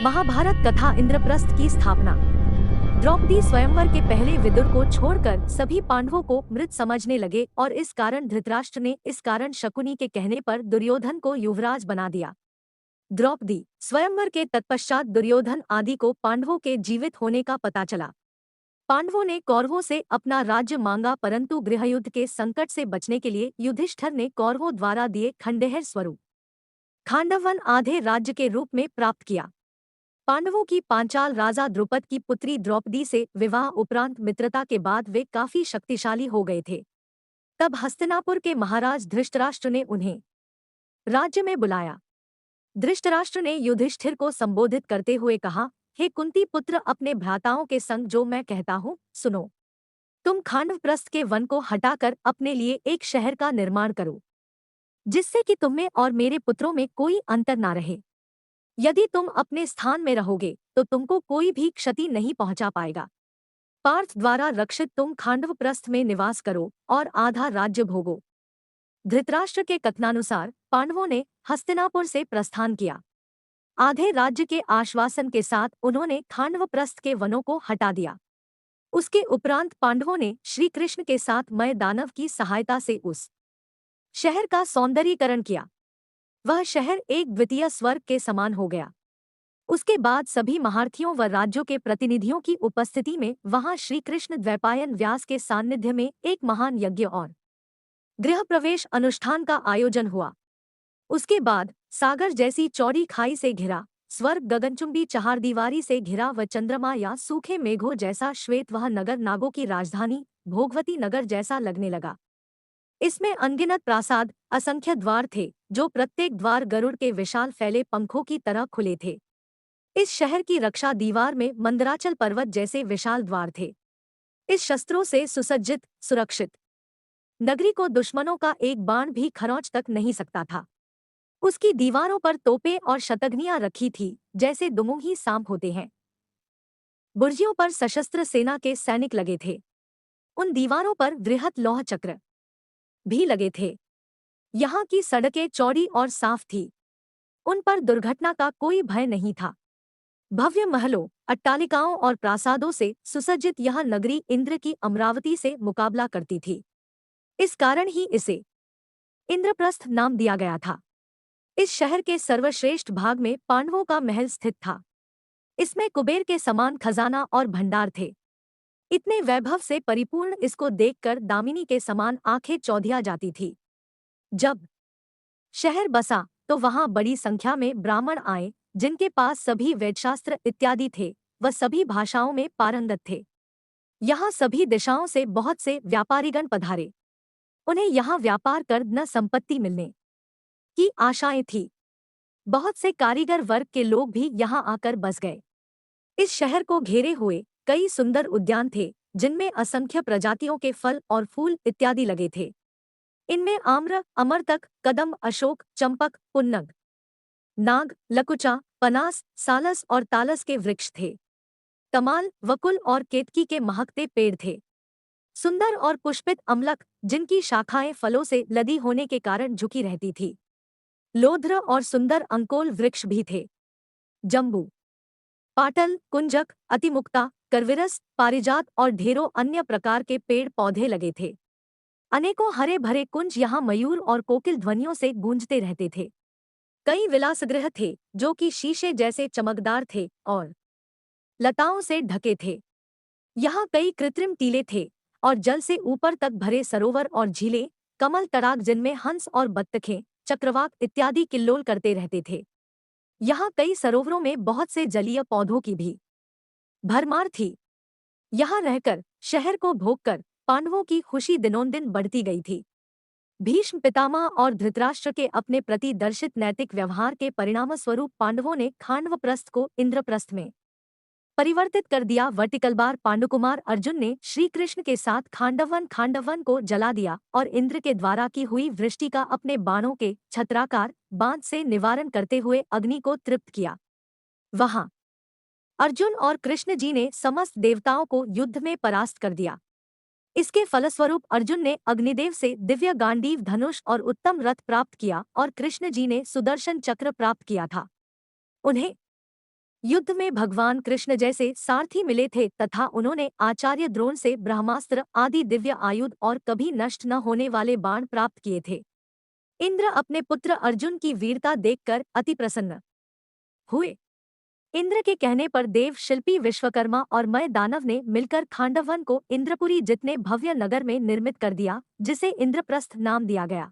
महाभारत कथा इंद्रप्रस्थ की स्थापना। द्रौपदी स्वयंवर के पहले विदुर को छोड़कर सभी पांडवों को मृत समझने लगे और इस कारण धृतराष्ट्र ने इस कारण शकुनी के कहने पर दुर्योधन को युवराज बना दिया। द्रौपदी स्वयंवर के तत्पश्चात दुर्योधन आदि को पांडवों के जीवित होने का पता चला। पांडवों ने कौरवों से अपना राज्य मांगा, परंतु गृहयुद्ध के संकट से बचने के लिए युधिष्ठिर ने कौरवों द्वारा दिए खंडहर स्वरूप खांडवन आधे राज्य के रूप में प्राप्त किया। पांडवों की पांचाल राजा द्रुपद की पुत्री द्रौपदी से विवाह उपरांत मित्रता के बाद वे काफी शक्तिशाली हो गए थे। तब हस्तिनापुर के महाराज धृतराष्ट्र ने उन्हें राज्य में बुलाया। धृतराष्ट्र ने युधिष्ठिर को संबोधित करते हुए कहा, हे कुंती पुत्र, अपने भ्राताओं के संग जो मैं कहता हूँ सुनो। तुम खांडवप्रस्थ के वन को हटाकर अपने लिए एक शहर का निर्माण करो, जिससे कि तुम में और मेरे पुत्रों में कोई अंतर ना रहे। यदि तुम अपने स्थान में रहोगे तो तुमको कोई भी क्षति नहीं पहुंचा पाएगा। पार्थ द्वारा रक्षित तुम खांडवप्रस्थ में निवास करो और आधा राज्य भोगो। धृतराष्ट्र के कथनानुसार पांडवों ने हस्तिनापुर से प्रस्थान किया। आधे राज्य के आश्वासन के साथ उन्होंने खांडवप्रस्थ के वनों को हटा दिया। उसके उपरांत पांडवों ने श्री कृष्ण के साथ मय दानव की सहायता से उस शहर का सौंदर्यीकरण किया। वह शहर एक द्वितीय स्वर्ग के समान हो गया। उसके बाद सभी महारथियों व राज्यों के प्रतिनिधियों की उपस्थिति में वहां श्री कृष्ण द्वैपायन व्यास के सान्निध्य में एक महान यज्ञ और गृह प्रवेश अनुष्ठान का आयोजन हुआ। उसके बाद सागर जैसी चौड़ी खाई से घिरा, स्वर्ग गगनचुंबी चहारदीवारी से घिरा व चंद्रमा या सूखे मेघों जैसा श्वेत वह नगर नागों की राजधानी भोगवती नगर जैसा लगने लगा। इसमें अनगिनत प्रासाद, असंख्य द्वार थे, जो प्रत्येक द्वार गरुड़ के विशाल फैले पंखों की तरह खुले थे। इस शहर की रक्षा दीवार में मंदराचल पर्वत जैसे विशाल द्वार थे। इस शस्त्रों से सुसज्जित सुरक्षित नगरी को दुश्मनों का एक बाण भी खरोंच तक नहीं सकता था। उसकी दीवारों पर तोपें और शतघ्नियां रखी थी, जैसे दुमुही सांप होते हैं। बुर्जियों पर सशस्त्र सेना के सैनिक लगे थे। उन दीवारों पर वृहत लौह चक्र भी लगे थे। यहाँ की सड़कें चौड़ी और साफ थी। उन पर दुर्घटना का कोई भय नहीं था। भव्य महलों, अट्टालिकाओं और प्रासादों से सुसज्जित यह नगरी इंद्र की अमरावती से मुकाबला करती थी। इस कारण ही इसे इंद्रप्रस्थ नाम दिया गया था। इस शहर के सर्वश्रेष्ठ भाग में पांडवों का महल स्थित था। इसमें कुबेर के समान खजाना और भंडार थे। इतने वैभव से परिपूर्ण इसको देखकर दामिनी के समान आंखें चौधिया जाती थी। जब शहर बसा तो वहां बड़ी संख्या में ब्राह्मण आए, जिनके पास सभी वेदशास्त्र इत्यादि थे। वह सभी भाषाओं में पारंगत थे। यहाँ सभी दिशाओं से बहुत से व्यापारीगण पधारे। उन्हें यहाँ व्यापार कर न संपत्ति मिलने की आशाएं थी। बहुत से कारीगर वर्ग के लोग भी यहाँ आकर बस गए। इस शहर को घेरे हुए कई सुंदर उद्यान थे, जिनमें असंख्य प्रजातियों के फल और फूल इत्यादि लगे थे। इनमें आम्र, अमरतक, कदम, अशोक, चंपक, पुन्नग, नाग, लकुचा, पनास, सालस और तालस के वृक्ष थे। तमाल, वकुल और केतकी के महकते पेड़ थे। सुंदर और पुष्पित अमलक, जिनकी शाखाएं फलों से लदी होने के कारण झुकी रहती थी। लोध्र और सुंदर अंकोल वृक्ष भी थे। जम्बू, पाटल, कुंजक, अतिमुक्ता, करविरस, पारिजात और ढेरों अन्य प्रकार के पेड़ पौधे लगे थे। अनेकों हरे भरे कुंज यहाँ मयूर और कोकिल ध्वनियों से गूंजते रहते थे। कई विलासगृह थे, जो कि शीशे जैसे चमकदार थे और लताओं से ढके थे। यहाँ कई कृत्रिम टीले थे और जल से ऊपर तक भरे सरोवर और झीलें, कमल तड़ाग, जिनमें हंस और बत्तखें, चक्रवाक इत्यादि किल्लोल करते रहते थे। यहाँ कई सरोवरों में बहुत से जलीय पौधों की भी भरमार थी। यहाँ रहकर, शहर को भोगकर पांडवों की खुशी दिनोंदिन बढ़ती गई थी। भीष्म पितामह और धृतराष्ट्र के अपने प्रति दर्शित नैतिक व्यवहार के परिणामस्वरूप पांडवों ने खांडवप्रस्थ को इंद्रप्रस्थ में परिवर्तित कर दिया। वर्तिकलबार पांडुकुमार अर्जुन ने श्री कृष्ण के साथ खांडवन को जला दिया और इंद्र के द्वारा की हुई वृष्टि का अपने बाणों के छत्राकार बांध से निवारण करते हुए अग्नि को तृप्त किया। वहां अर्जुन और कृष्ण जी ने समस्त देवताओं को युद्ध में परास्त कर दिया। इसके फलस्वरूप अर्जुन ने अग्निदेव से दिव्य गांडीव धनुष और उत्तम रथ प्राप्त किया और कृष्ण जी ने सुदर्शन चक्र प्राप्त किया था। उन्हें युद्ध में भगवान कृष्ण जैसे सारथी मिले थे तथा उन्होंने आचार्य द्रोण से ब्रह्मास्त्र आदि दिव्य आयुध और कभी नष्ट न होने वाले बाण प्राप्त किए थे। इंद्र अपने पुत्र अर्जुन की वीरता देखकर अति प्रसन्न हुए। इंद्र के कहने पर देव शिल्पी विश्वकर्मा और मय दानव ने मिलकर खांडवन को इंद्रपुरी जितने भव्य नगर में निर्मित कर दिया, जिसे इंद्रप्रस्थ नाम दिया गया।